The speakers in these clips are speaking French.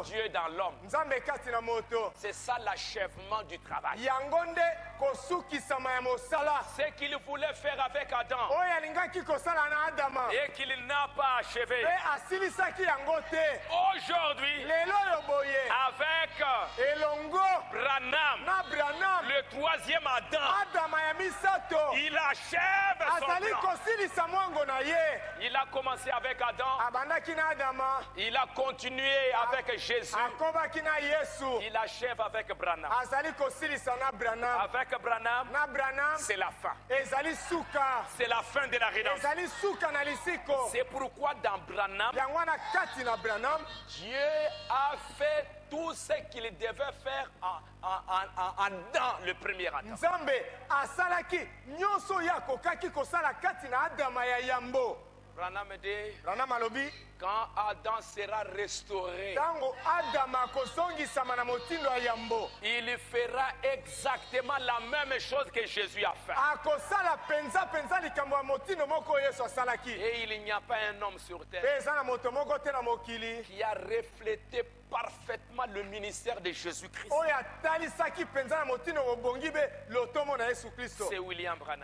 Dieu dans l'homme. C'est ça l'achèvement du travail. Ce qu'il voulait faire avec Adam et qu'il n'a pas achevé. Aujourd'hui, avec Branham, le troisième Adam, il achève son plan. Il a commencé avec Adam. Il a continué avec Jésus. Il achève avec Branham. Avec Branham, c'est la fin. C'est la fin de la rédemption. C'est pourquoi dans Branham, Dieu a fait tout ce qu'il devait faire dans le premier Adam. Branham dit, quand Adam sera restauré, il fera exactement la même chose que Jésus a fait. Et il n'y a pas un homme sur terre qui a reflété parfaitement le ministère de Jésus-Christ. C'est William Branham.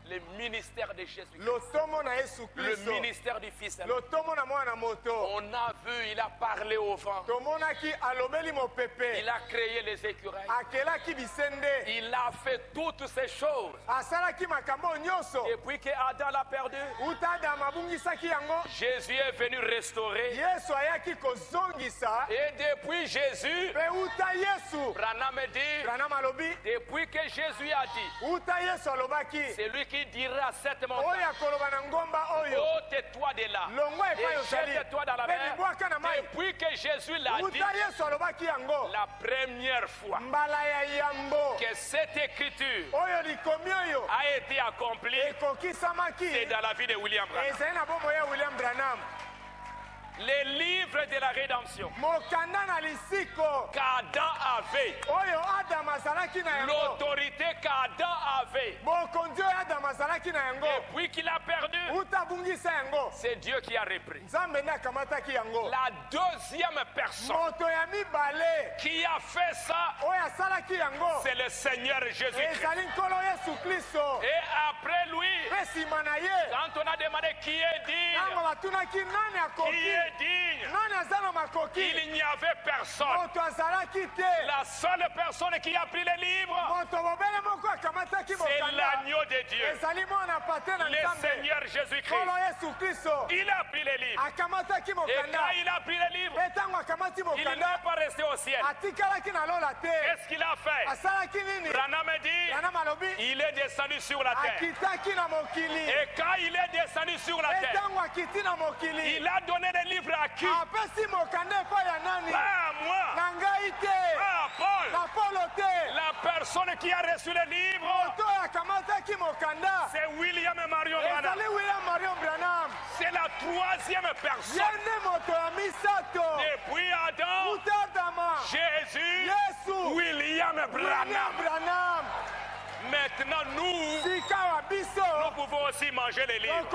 Le ministère de Jésus. Le ministère du Fils. On a vu, il a parlé au vent. Il a créé les écureuils. Il a fait toutes ces choses. Depuis que Adam l'a perdu, Jésus est venu restaurer. Et depuis Jésus, Branham dit, depuis que Jésus a dit, c'est lui qui dira à cette montagne, ôte-toi de là et jette-toi dans la mer. Depuis que Jésus l'a dit, la première fois que cette écriture a été accomplie, c'est dans la vie de William Branham. Les livres de la rédemption qu'Adam avait, l'autorité qu'Adam avait, et puis qu'il a perdu, c'est Dieu qui a repris. La deuxième personne qui a fait ça, c'est le Seigneur Jésus-Christ. Et après lui, quand on a demandé qui est digne, il n'y avait personne. La seule personne qui a pris les livres, c'est l'agneau de Dieu, le Seigneur Jésus-Christ. Il a pris les livres. Et quand il a pris les livres, il n'est pas resté au ciel. Qu'est-ce qu'il a fait? Branham dit, il est descendu sur la terre. Et quand il est descendu sur la terre, il a donné des livres à qui? Pas à moi. Pas à Paul. La personne qui a reçu les livres, c'est William Marion Branham. C'est la troisième personne. Depuis Adam, Jésus, William Branham. Maintenant, nous pouvons aussi manger les livres.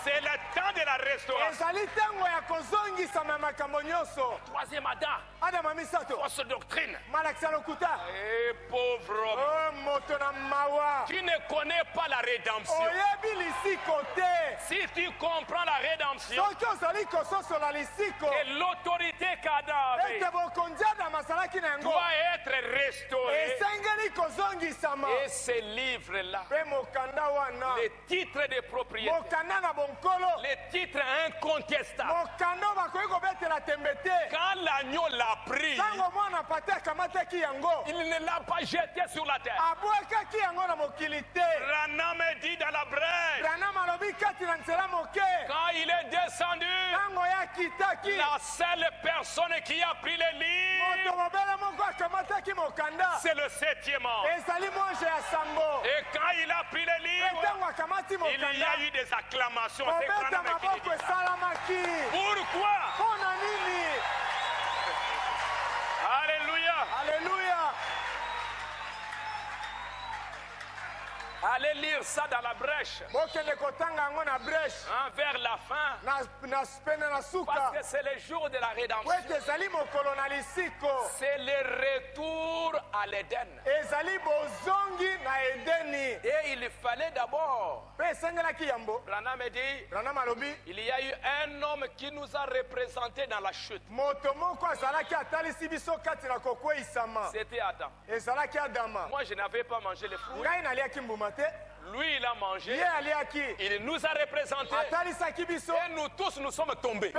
C'est le temps de la restauration. Troisième Adam, fausse doctrine. Et pauvre homme, tu ne connais pas la rédemption. Si tu comprends la rédemption et l'autorité qu'Adam avait doit être restaurée, et ces livres-là, les titres de propriété, les titres incontestables, quand l'agneau l'a pris, il ne l'a pas jeté sur la terre. Branham dit dans la brèche, quand il est descendu, la seule personne qui a pris les livres, c'est le septième ange. Et quand il a pris les livres, il y a eu des acclamations. Pourquoi? Alléluia. Allez lire ça dans la brèche. brèche. Vers la fin. Parce que c'est le jour de la rédemption. C'est le retour à l'Éden. Et il fallait d'abord. Branham dit, il y a eu un homme qui nous a représentés dans la chute. C'était Adam. Moi, je n'avais pas mangé les fruits. Lui, il a mangé. Il nous a représentés. Et nous tous, nous sommes tombés.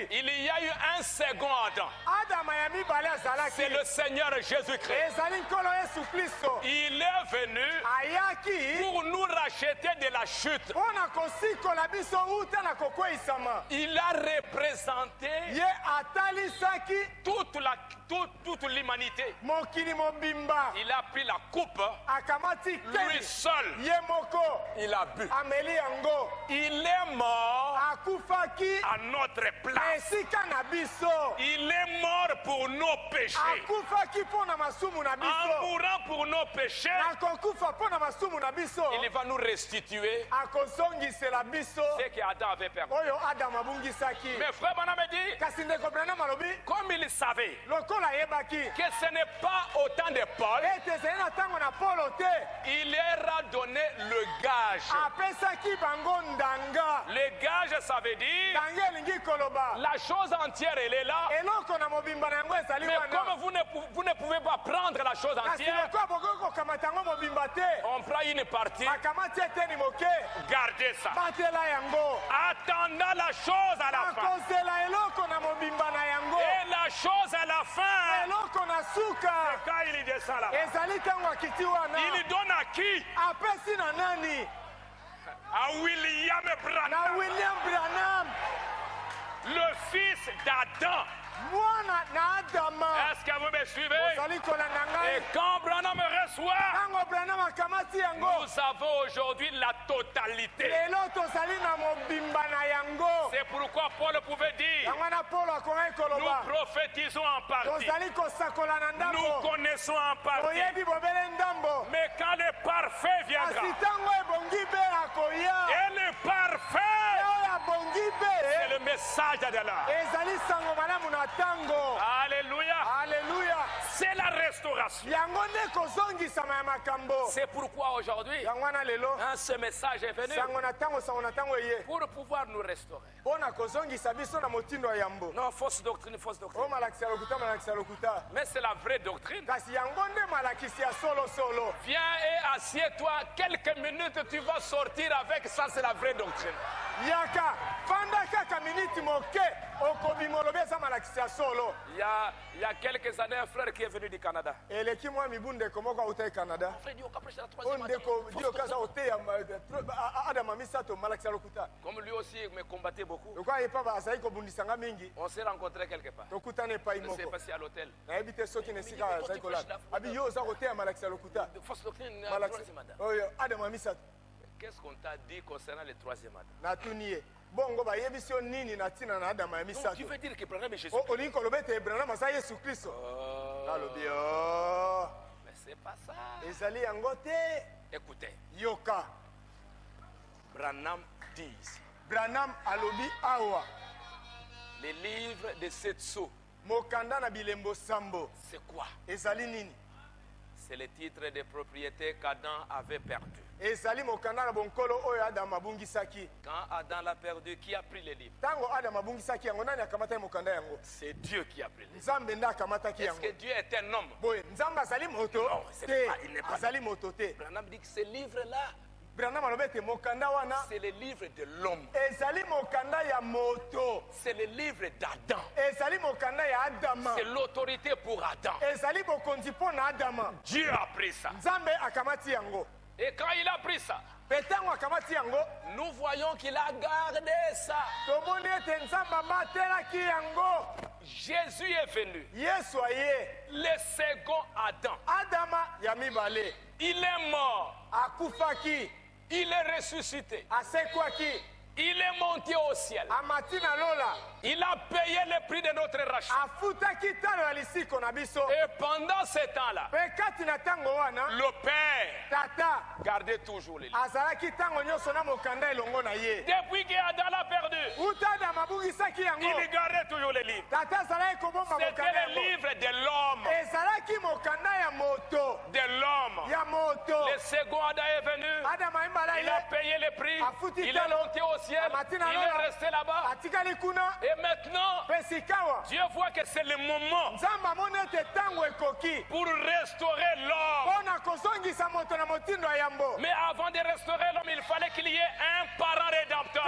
Il y a eu un second Adam. C'est le Seigneur Jésus-Christ. Il est venu pour nous racheter de la chute. Il a représenté toute l'humanité. Il a pris la coupe. Lui seul, il a bu. Il est mort à notre place. Il est mort pour nos péchés. En mourant pour nos péchés, il va nous restituer ce qu'Adam avait perdu. Mais frère Branham dit, comme il savait que ce n'est pas au temps de Paul, il leur a donné le gage. Le gage, ça veut dire la chose entière, elle est là. Mais comme vous ne pouvez pas prendre la chose entière, on prend une partie. Gardez ça. Attendant la chose à la fin. Et la chose à la fin, c'est quand il descend là. Il donne à qui? À William Branham, le fils d'Adam. Est-ce que vous me suivez? Et quand Branham reçoit, nous avons aujourd'hui la totalité. C'est pourquoi Paul pouvait dire, nous prophétisons en partie, nous connaissons en partie, mais quand le parfait viendra, et le parfait, c'est le message d'Allah. Alléluia. C'est la restauration. C'est pourquoi aujourd'hui, ce message est venu pour pouvoir nous restaurer. Non, fausse doctrine. Mais c'est la vraie doctrine. Viens et assieds-toi quelques minutes, tu vas sortir avec ça, c'est la vraie doctrine. Il y a quelques années, un frère qui est venu du Canada. Frère dit, comme lui aussi me combattait beaucoup, on s'est rencontrés quelque part. Je ne sais pas si à l'hôtel. Qu'est-ce qu'on t'a dit concernant le troisième Adam? Donc, tu veux dire que Branham est Jésus? Mais c'est pas ça. Écoutez. Branham dit ici. Les livres de Setso. C'est quoi? C'est le titre de propriété qu'Adam avait perdu. Quand Adam l'a perdu, qui a pris les livres? C'est Dieu qui a pris les livres. Est-ce que Dieu est un homme? Non, il n'est pas. Branham dit que ces livres-là, c'est le livre de l'homme. C'est le livre d'Adam. C'est l'autorité pour Adam. Dieu a pris ça. Et quand il a pris ça, nous voyons qu'il a gardé ça. Jésus est venu. Le second Adam. Il est mort. Il est ressuscité. Il est monté au ciel. Il a payé le prix de notre rachat. Et pendant ce temps-là, le Père gardait toujours les livres. Depuis qu'Adam l'a perdu, il gardait toujours les livres. C'était le livre de l'homme. Le second Adam est venu. Il a payé le prix. Il est monté au ciel. Il est resté là-bas. Et maintenant, Dieu voit que c'est le moment pour restaurer l'homme. Mais avant de restaurer l'homme, il fallait qu'il y ait un parent rédempteur.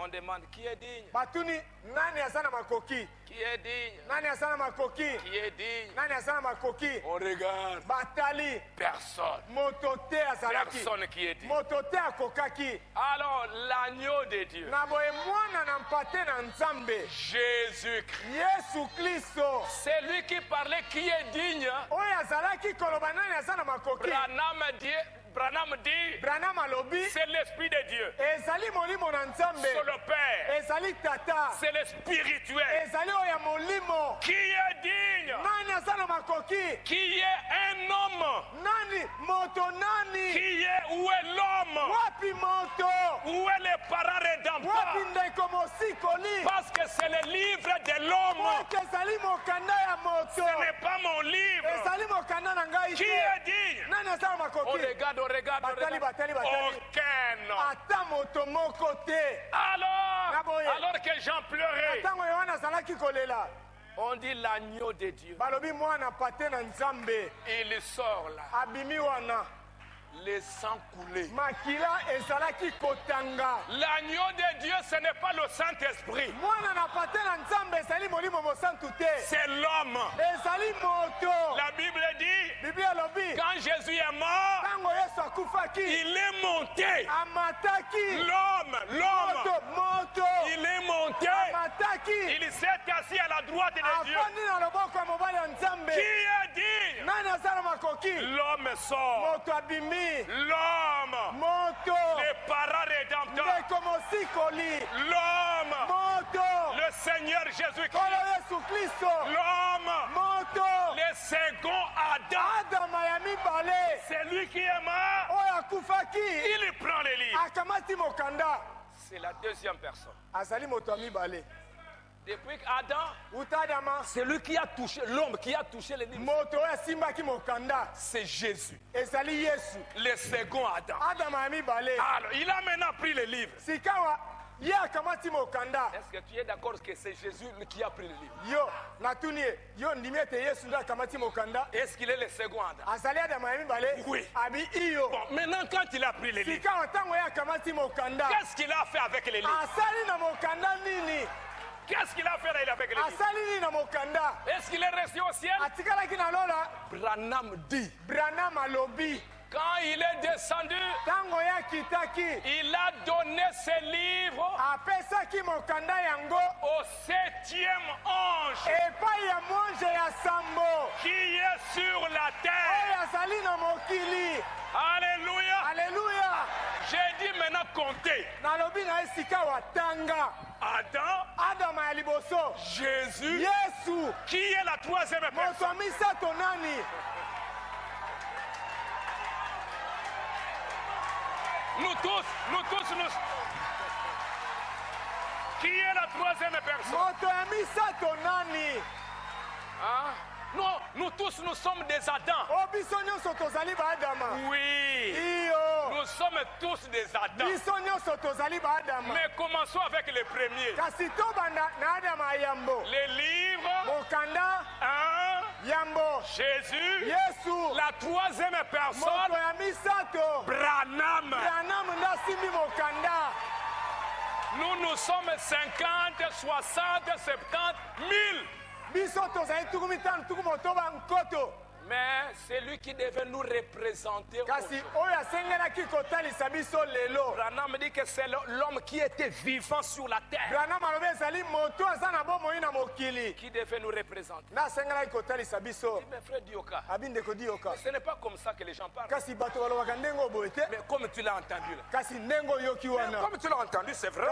On demande qui est digne. Qui est digne? Qui est digne? On regarde. Personne. Personne qui est digne. Alors l'agneau de Dieu, Jésus-Christ, c'est lui qui parlait qui est digne. Branham dit, c'est l'Esprit de Dieu. C'est le Père. C'est le spirituel. Qui est digne? Qui est un homme? Qui est, où est l'homme? Où est le parent rédempteur? Parce que c'est le livre de l'homme. Ce n'est pas mon livre. Qui est digne? On regarde. Aucun. Alors que Jean pleurait, on dit l'agneau de Dieu. Il sort là. Le sang coulé. L'agneau de Dieu, ce n'est pas le Saint-Esprit. C'est l'homme. La Bible dit, quand Jésus est mort, il est monté. L'homme, il est monté. Il s'est assis à la droite de Dieu. Qui est dit? L'homme sort. L'homme, le parent rédempteur, l'homme, le Seigneur Jésus-Christ, l'homme, le second Adam, c'est lui qui est mort, il prend les livres. C'est la deuxième personne. Depuis qu'Adam, c'est lui qui a touché l'homme, qui a touché les livres. C'est Jésus. Le second Adam. Alors, il a maintenant pris les livres. Est-ce que tu es d'accord que c'est Jésus qui a pris les livres? Est-ce qu'il est le second Adam? Oui. Bon, maintenant, quand il a pris les livres, qu'est-ce qu'il a fait avec les livres? Qu'est-ce qu'il a fait avec les livres? Est-ce qu'il est resté au ciel? Branham dit, quand il est descendu, il a donné ses livres au septième ange qui est sur la terre. Alléluia. J'ai dit maintenant compter. Adam, Jésus, qui est la troisième personne. Nous tous. Qui est la troisième personne? Hein? Non, nous tous, nous sommes des Adams. Oui. Nous sommes tous des Adams. Mais commençons avec le premier. Les livres. Jésus. La troisième personne. Branham. Nous sommes 50, 60, 70, 1000. Mais c'est lui qui devait nous représenter. Branham dit que c'est l'homme qui était vivant sur la terre qui devait nous représenter. Mais frère Dioka, ce n'est pas comme ça que les gens parlent. Mais comme tu l'as entendu là. Comme tu l'as entendu, c'est vrai.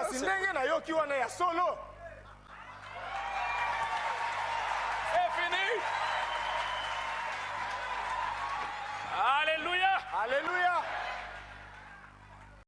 C'est fini. Alléluia. Alléluia.